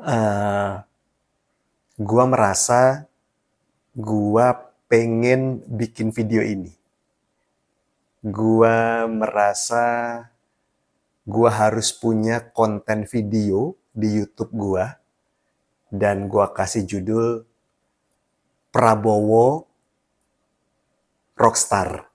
eh gua merasa gua pengen bikin video ini. Gua merasa gua harus punya konten video di YouTube gua dan gua kasih judul Prabowo Rockstar.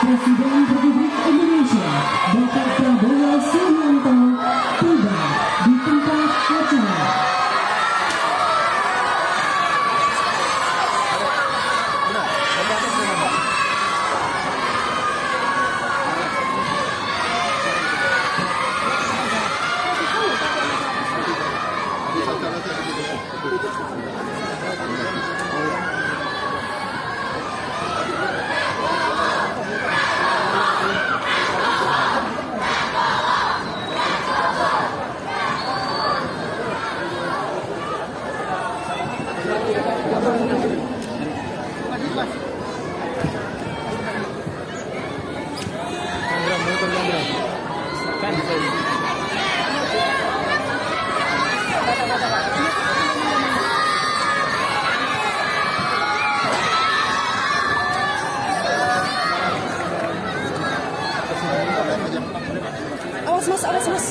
Presiden Republik Indonesia Bapak Prabowo Subianto tiba di tempat acara. Awas mas, awas mas.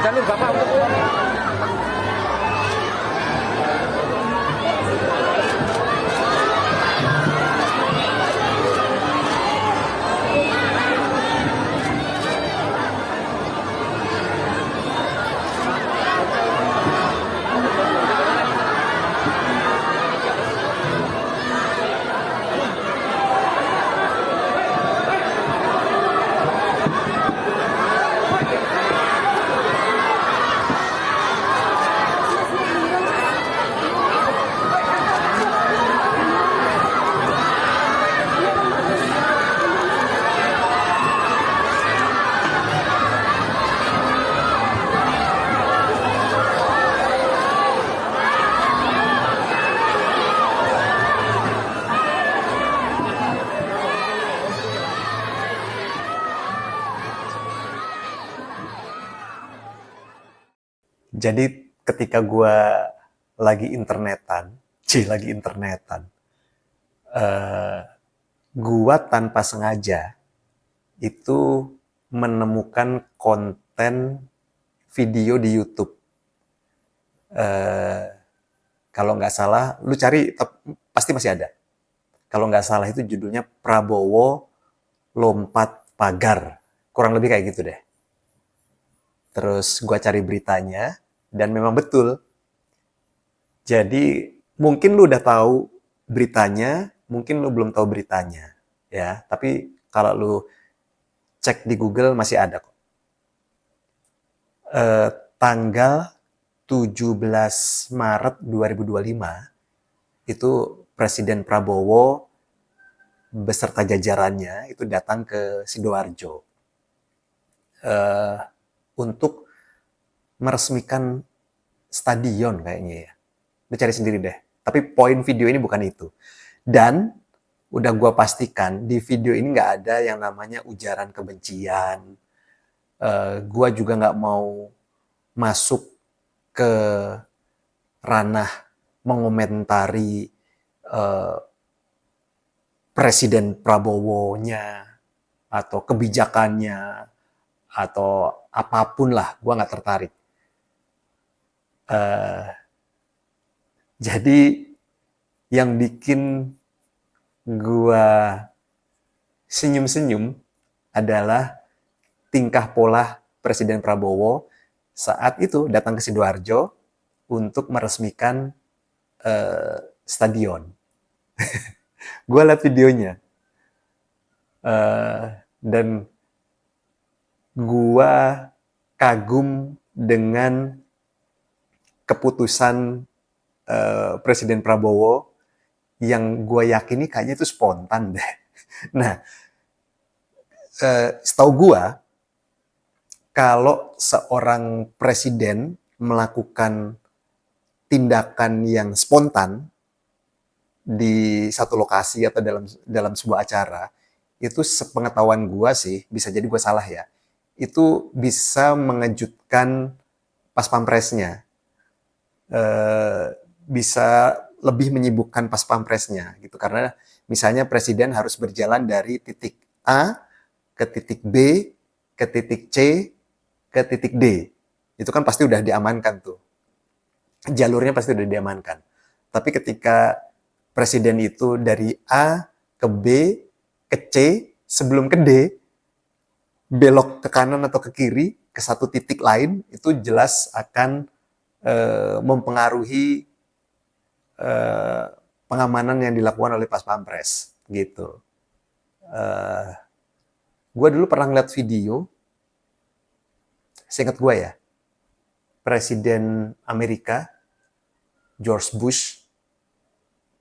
Jalur Bapak untuk Jadi ketika gue lagi internetan, gue tanpa sengaja itu menemukan konten video di YouTube. Kalau nggak salah, lu cari pasti masih ada. Kalau nggak salah itu judulnya Prabowo Lompat Pagar, kurang lebih kayak gitu deh. Terus gue cari beritanya, dan memang betul. Jadi mungkin lu udah tahu beritanya, mungkin lu belum tahu beritanya, ya. Tapi kalau lu cek di Google masih ada kok. Tanggal 17 Maret 2025 itu Presiden Prabowo beserta jajarannya itu datang ke Sidoarjo untuk meresmikan stadion kayaknya ya. Lu cari sendiri deh. Tapi poin video ini bukan itu. Dan udah gua pastikan di video ini nggak ada yang namanya ujaran kebencian, Gua juga nggak mau masuk ke ranah mengomentari eh, Presiden Prabowo-nya atau kebijakannya atau apapun lah, gua nggak tertarik. Eh, jadi yang bikin gua senyum-senyum adalah tingkah pola Presiden Prabowo saat itu datang ke Sidoarjo untuk meresmikan stadion. Gue liat videonya dan gue kagum dengan keputusan Presiden Prabowo yang gue yakini kayaknya itu spontan deh. Nah, setahu gue kalau seorang presiden melakukan tindakan yang spontan di satu lokasi atau dalam sebuah acara, itu sepengetahuan gue sih, bisa jadi gue salah ya, itu bisa mengejutkan pas pampresnya, bisa lebih menyibukkan pas pampresnya gitu, karena misalnya presiden harus berjalan dari titik A ke titik B ke titik C ke titik D, itu kan pasti udah diamankan tuh, jalurnya pasti udah diamankan. Tapi ketika presiden itu dari A ke B ke C sebelum ke D, belok ke kanan atau ke kiri ke satu titik lain, itu jelas akan mempengaruhi pengamanan yang dilakukan oleh pas pampres gitu. Gue dulu pernah ngeliat video, seingat gue ya, Presiden Amerika George Bush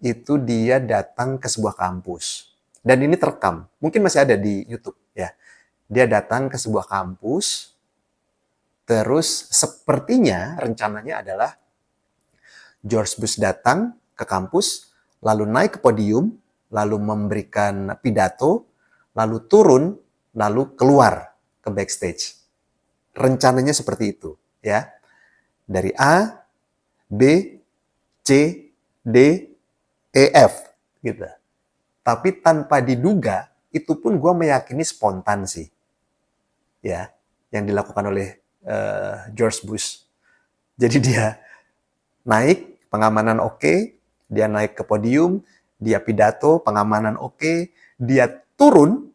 itu dia datang ke sebuah kampus. Dan ini terekam, mungkin masih ada di YouTube ya. Dia datang ke sebuah kampus, terus sepertinya rencananya adalah George Bush datang ke kampus, lalu naik ke podium, lalu memberikan pidato, lalu turun, lalu keluar ke backstage. Rencananya seperti itu, ya. Dari A, B, C, D, E, F, gitu. Tapi tanpa diduga, itu pun gue meyakini spontan sih, ya, yang dilakukan oleh George Bush. Jadi dia naik, pengamanan oke, dia naik ke podium, dia pidato, pengamanan oke, dia turun,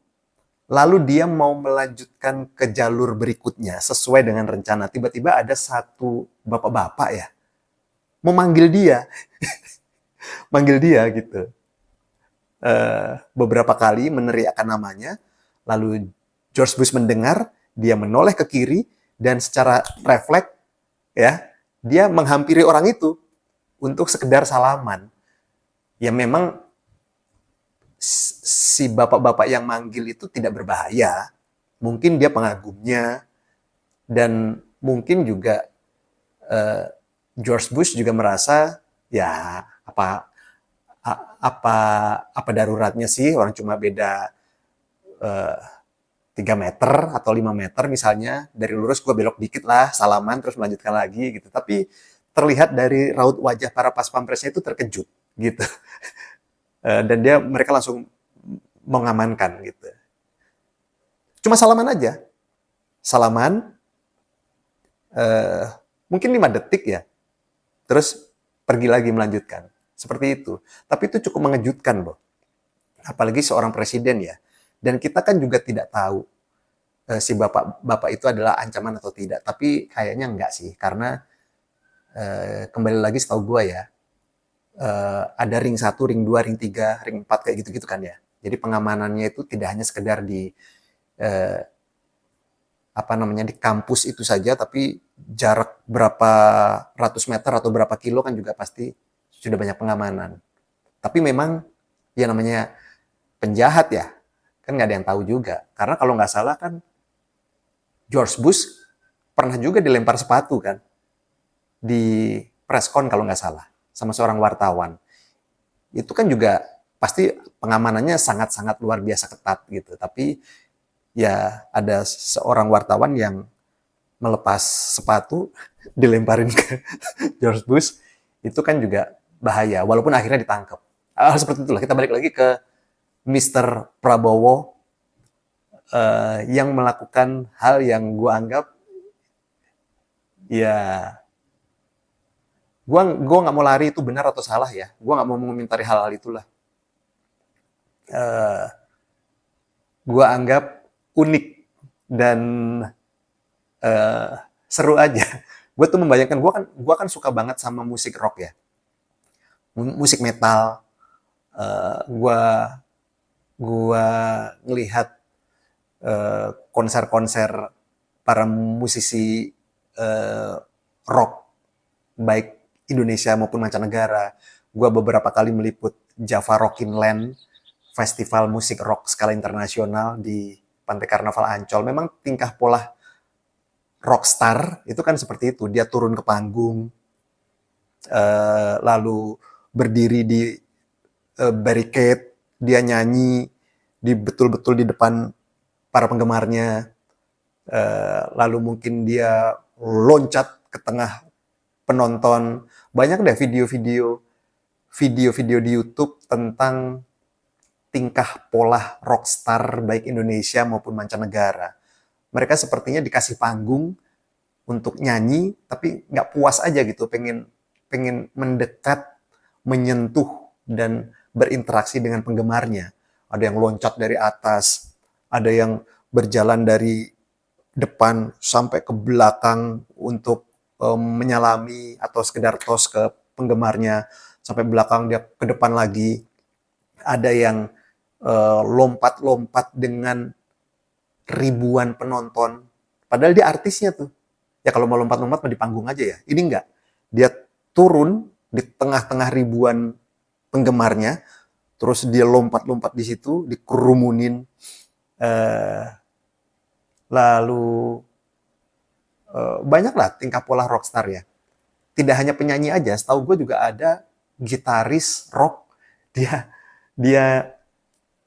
lalu dia mau melanjutkan ke jalur berikutnya sesuai dengan rencana. Tiba-tiba ada satu bapak-bapak ya, memanggil dia, manggil dia gitu. Beberapa kali meneriakkan namanya, lalu George Bush mendengar, dia menoleh ke kiri, dan secara refleks, ya, dia menghampiri orang itu untuk sekedar salaman. Ya memang si bapak-bapak yang manggil itu tidak berbahaya, mungkin dia pengagumnya, dan mungkin juga George Bush juga merasa, ya apa daruratnya sih, orang cuma beda 3 meter atau 5 meter misalnya, dari lurus gue belok dikit lah, salaman terus melanjutkan lagi gitu. Tapi terlihat dari raut wajah para pas pampresnya itu terkejut gitu. Dan mereka langsung mengamankan gitu. Cuma salaman aja. Salaman mungkin 5 detik ya. Terus pergi lagi melanjutkan. Seperti itu. Tapi itu cukup mengejutkan loh. Apalagi seorang presiden ya. Dan kita kan juga tidak tahu si bapak itu adalah ancaman atau tidak. Tapi kayaknya enggak sih. Karena kembali lagi setahu gue ya, ada ring 1, ring 2, ring 3, ring 4 kayak gitu-gitu kan ya. Jadi pengamanannya itu tidak hanya sekedar di di kampus itu saja, tapi jarak berapa ratus meter atau berapa kilo kan juga pasti sudah banyak pengamanan. Tapi memang ya namanya penjahat ya, kan nggak ada yang tahu juga. Karena kalau nggak salah kan George Bush pernah juga dilempar sepatu kan di preskon kalau nggak salah sama seorang wartawan. Itu kan juga pasti pengamanannya sangat-sangat luar biasa ketat gitu. Tapi ya ada seorang wartawan yang melepas sepatu, dilemparin ke George Bush, itu kan juga bahaya, walaupun akhirnya ditangkap. Hal seperti itulah, kita balik lagi ke Mr. Prabowo yang melakukan hal yang gue anggap, ya, gue nggak mau lari itu benar atau salah ya, gue nggak mau mengomentari hal-hal itulah. Uh, gue anggap unik dan uh, seru aja. Gue tuh membayangkan, gue kan suka banget sama musik rock ya, musik metal. Gue gua ngelihat konser-konser para musisi rock baik Indonesia maupun mancanegara. Gue beberapa kali meliput Java Rockin Land, festival musik rock skala internasional di Pantai Karnaval Ancol. Memang tingkah pola rockstar itu kan seperti itu. Dia turun ke panggung, lalu berdiri di barricade, dia nyanyi betul-betul di depan para penggemarnya, lalu mungkin dia loncat ke tengah penonton. Banyak deh video-video di YouTube tentang tingkah pola rockstar baik Indonesia maupun mancanegara. Mereka sepertinya dikasih panggung untuk nyanyi, tapi nggak puas aja gitu, pengen mendekat, menyentuh, dan berinteraksi dengan penggemarnya. Ada yang loncat dari atas, ada yang berjalan dari depan sampai ke belakang untuk menyalami atau sekedar tos ke penggemarnya, sampai belakang dia ke depan lagi. Ada yang lompat-lompat dengan ribuan penonton, padahal dia artisnya tuh. Ya kalau mau lompat-lompat di panggung aja ya. Ini enggak. Dia turun di tengah-tengah ribuan penggemarnya, terus dia lompat-lompat di situ, dikerumunin, lalu banyaklah tingkah pola rockstar ya. Tidak hanya penyanyi aja, setahu gue juga ada gitaris rock, dia dia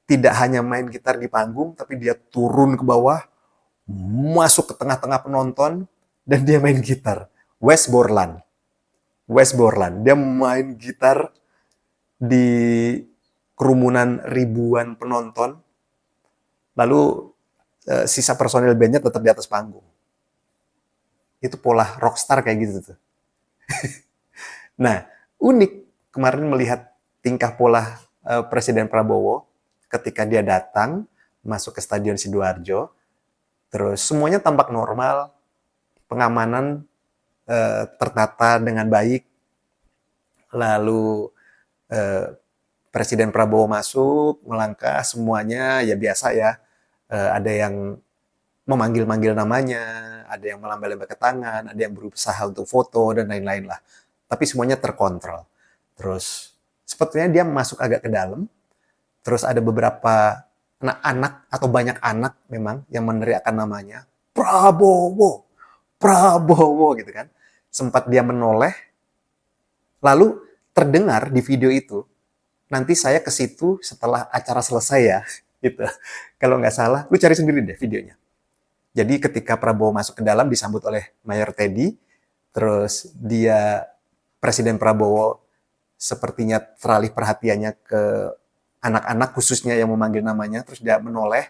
tidak hanya main gitar di panggung, tapi dia turun ke bawah, masuk ke tengah-tengah penonton, dan dia main gitar. Wes Borland, dia main gitar di kerumunan ribuan penonton, lalu sisa personil bandnya tetap di atas panggung. Itu pola rockstar kayak gitu tuh. Nah, unik kemarin melihat tingkah pola Presiden Prabowo ketika dia datang masuk ke Stadion Sidoarjo, terus semuanya tampak normal, pengamanan tertata dengan baik, lalu Presiden Prabowo masuk, melangkah, semuanya ya biasa ya, ada yang memanggil-manggil namanya, ada yang melambai-lambai ke tangan, ada yang berusaha untuk foto, dan lain-lain lah. Tapi semuanya terkontrol. Terus sepertinya dia masuk agak ke dalam, terus ada beberapa anak-anak atau banyak anak memang yang meneriakkan namanya, Prabowo, Prabowo gitu kan. Sempat dia menoleh, lalu terdengar di video itu, nanti saya ke situ setelah acara selesai ya, gitu. Kalau nggak salah, lu cari sendiri deh videonya. Jadi ketika Prabowo masuk ke dalam disambut oleh Mayor Teddy, terus Presiden Prabowo sepertinya teralih perhatiannya ke anak-anak khususnya yang memanggil namanya, terus dia menoleh,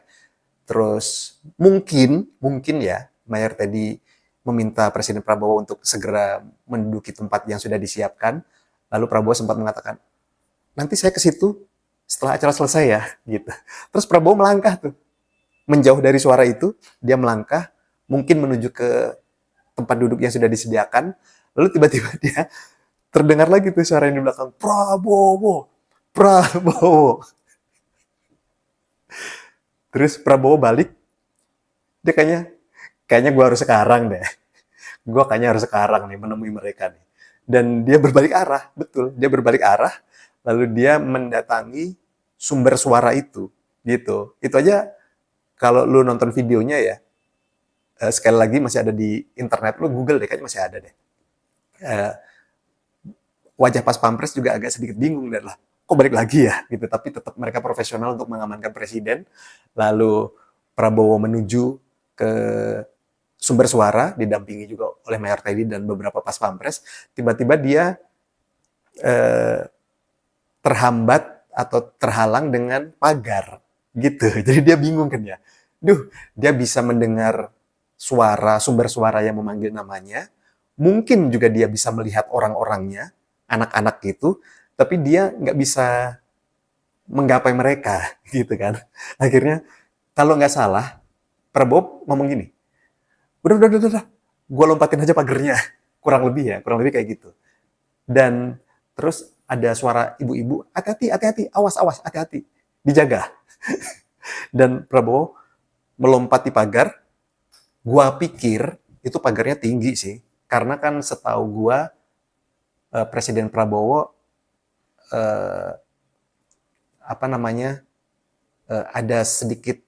terus mungkin ya Mayor Teddy meminta Presiden Prabowo untuk segera menduduki tempat yang sudah disiapkan, lalu Prabowo sempat mengatakan, nanti saya ke situ setelah acara selesai ya, gitu. Terus Prabowo melangkah tuh, menjauh dari suara itu, dia melangkah, mungkin menuju ke tempat duduk yang sudah disediakan, lalu tiba-tiba dia terdengar lagi tuh suara yang di belakang, Prabowo, Prabowo. Terus Prabowo balik, dia kayaknya gue harus sekarang deh. Gue kayaknya harus sekarang nih menemui mereka nih. Dan dia berbalik arah, betul, dia berbalik arah, lalu dia mendatangi sumber suara itu, gitu. Itu aja kalau lu nonton videonya ya, sekali lagi masih ada di internet, lu Google deh, kayaknya masih ada deh. Wajah Pas Pampres juga agak sedikit bingung dan lah, kok balik lagi ya gitu, tapi tetap mereka profesional untuk mengamankan presiden. Lalu Prabowo menuju ke sumber suara, didampingi juga oleh Mayor Teddy dan beberapa pas pampres, tiba-tiba dia eh, terhambat atau terhalang dengan pagar gitu. Jadi dia bingung kan ya. Duh, dia bisa mendengar suara, sumber suara yang memanggil namanya. Mungkin juga dia bisa melihat orang-orangnya, anak-anak gitu, tapi dia nggak bisa menggapai mereka gitu kan. Akhirnya kalau nggak salah, Prabowo ngomong gini, udah, gue lompatin aja pagernya. Kurang lebih kayak gitu. Dan terus ada suara ibu-ibu, hati-hati, hati-hati, awas, awas, hati-hati, dijaga. Dan Prabowo melompati pagar, gua pikir itu pagarnya tinggi sih, karena kan setahu gua Presiden Prabowo eh, apa namanya ada sedikit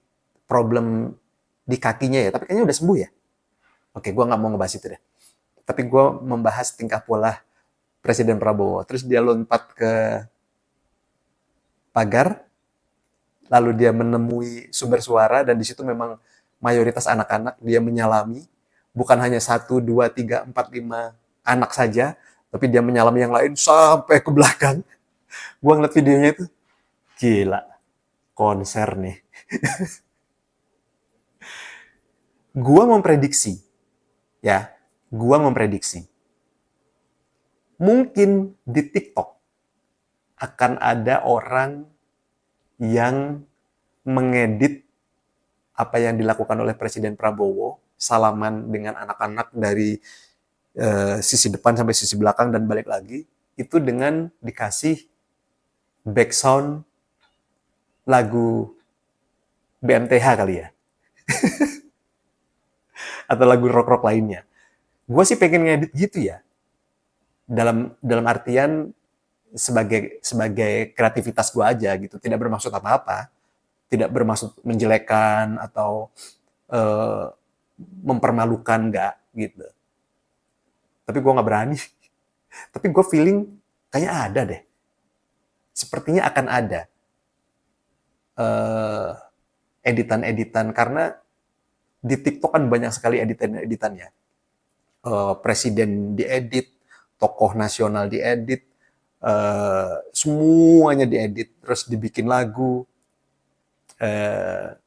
problem di kakinya ya, tapi kayaknya udah sembuh ya. Oke, gua nggak mau ngebahas itu deh. Tapi gua membahas tingkah pola Presiden Prabowo. Terus dia lompat ke pagar, lalu dia menemui sumber suara dan di situ memang mayoritas anak-anak, dia menyalami bukan hanya satu, dua, tiga, empat, lima anak saja, tapi dia menyalami yang lain sampai ke belakang. Gua ngeliat videonya itu, gila, konser nih. Gua memprediksi, ya, gua memprediksi, mungkin di TikTok akan ada orang yang mengedit apa yang dilakukan oleh Presiden Prabowo, salaman dengan anak-anak dari sisi depan sampai sisi belakang dan balik lagi, itu dengan dikasih background lagu BMTH kali ya, atau lagu rock-rock lainnya. Gue sih pengen ngedit gitu ya, dalam artian sebagai kreativitas gue aja gitu, tidak bermaksud apa-apa, tidak bermaksud menjelekkan atau eh, mempermalukan, enggak gitu. Tapi gue nggak berani. Tapi gue feeling kayaknya ada deh. Sepertinya akan ada eh, editan-editan karena di TikTok kan banyak sekali editan-editannya. Presiden diedit, tokoh nasional diedit, semuanya diedit, terus dibikin lagu. Eh,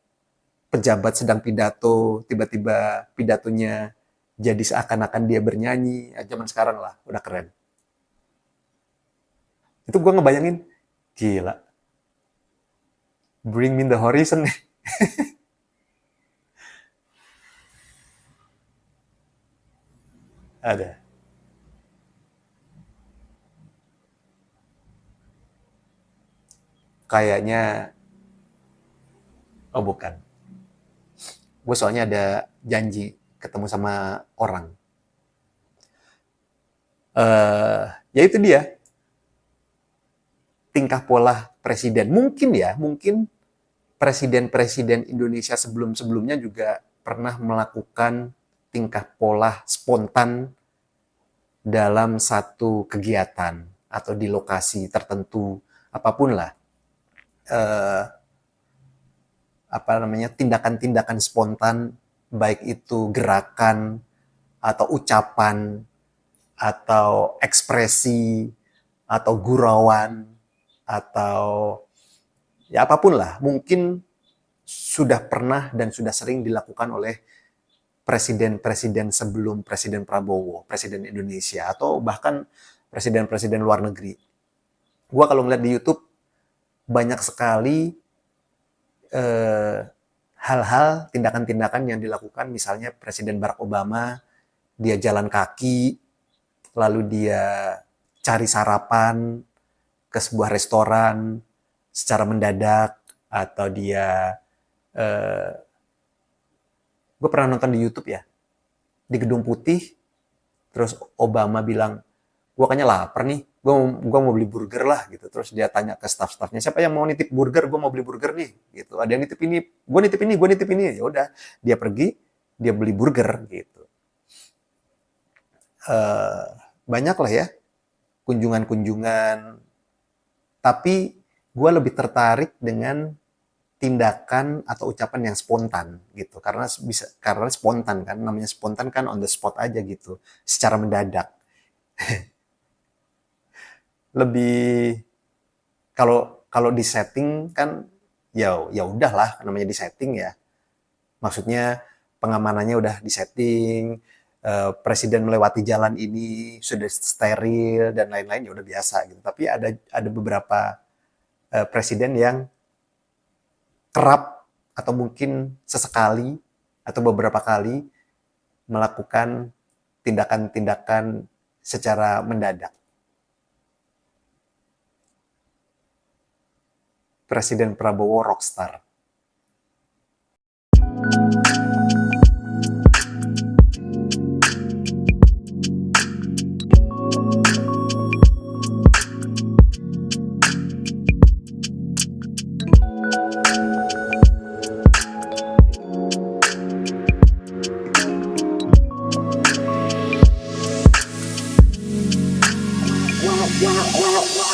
Pejabat sedang pidato, tiba-tiba pidatonya jadi seakan-akan dia bernyanyi. Ya, zaman sekarang lah, udah keren. Itu gue ngebayangin, gila, bring me the horizon nih. Ada. Kayaknya, oh bukan. Gue soalnya ada janji ketemu sama orang. Ya itu dia, tingkah pola presiden. Mungkin ya, mungkin presiden-presiden Indonesia sebelum-sebelumnya juga pernah melakukan tingkah pola spontan dalam satu kegiatan atau di lokasi tertentu, apapun lah. Eh, Apa namanya, tindakan-tindakan spontan, baik itu gerakan atau ucapan atau ekspresi atau gurauan atau ya apapun lah, mungkin sudah pernah dan sudah sering dilakukan oleh presiden-presiden sebelum Presiden Prabowo, Presiden Indonesia, atau bahkan presiden-presiden luar negeri. Gua kalau ngeliat di YouTube, banyak sekali eh, hal-hal, tindakan-tindakan yang dilakukan, misalnya Presiden Barack Obama, dia jalan kaki, lalu dia cari sarapan ke sebuah restoran secara mendadak, atau dia, eh, gue pernah nonton di YouTube ya, di Gedung Putih, terus Obama bilang, gue kayaknya lapar nih, gue mau beli burger lah gitu. Terus dia tanya ke staff-staffnya, siapa yang mau nitip burger, gue mau beli burger nih gitu. Ada yang nitip ini, gue nitip ini, gue nitip ini. Ya udah, dia pergi, dia beli burger gitu. Eh, Banyak lah ya kunjungan-kunjungan, tapi gue lebih tertarik dengan tindakan atau ucapan yang spontan gitu. Karena spontan kan, namanya spontan kan on the spot aja gitu, secara mendadak. Lebih kalau kalau di setting kan ya udahlah namanya di setting ya. Maksudnya pengamanannya udah di setting, presiden melewati jalan ini sudah steril dan lain-lain ya udah biasa gitu. Tapi ada beberapa presiden yang kerap atau mungkin sesekali atau beberapa kali melakukan tindakan-tindakan secara mendadak. Presiden Prabowo rockstar. Wow, wow, wow, wow.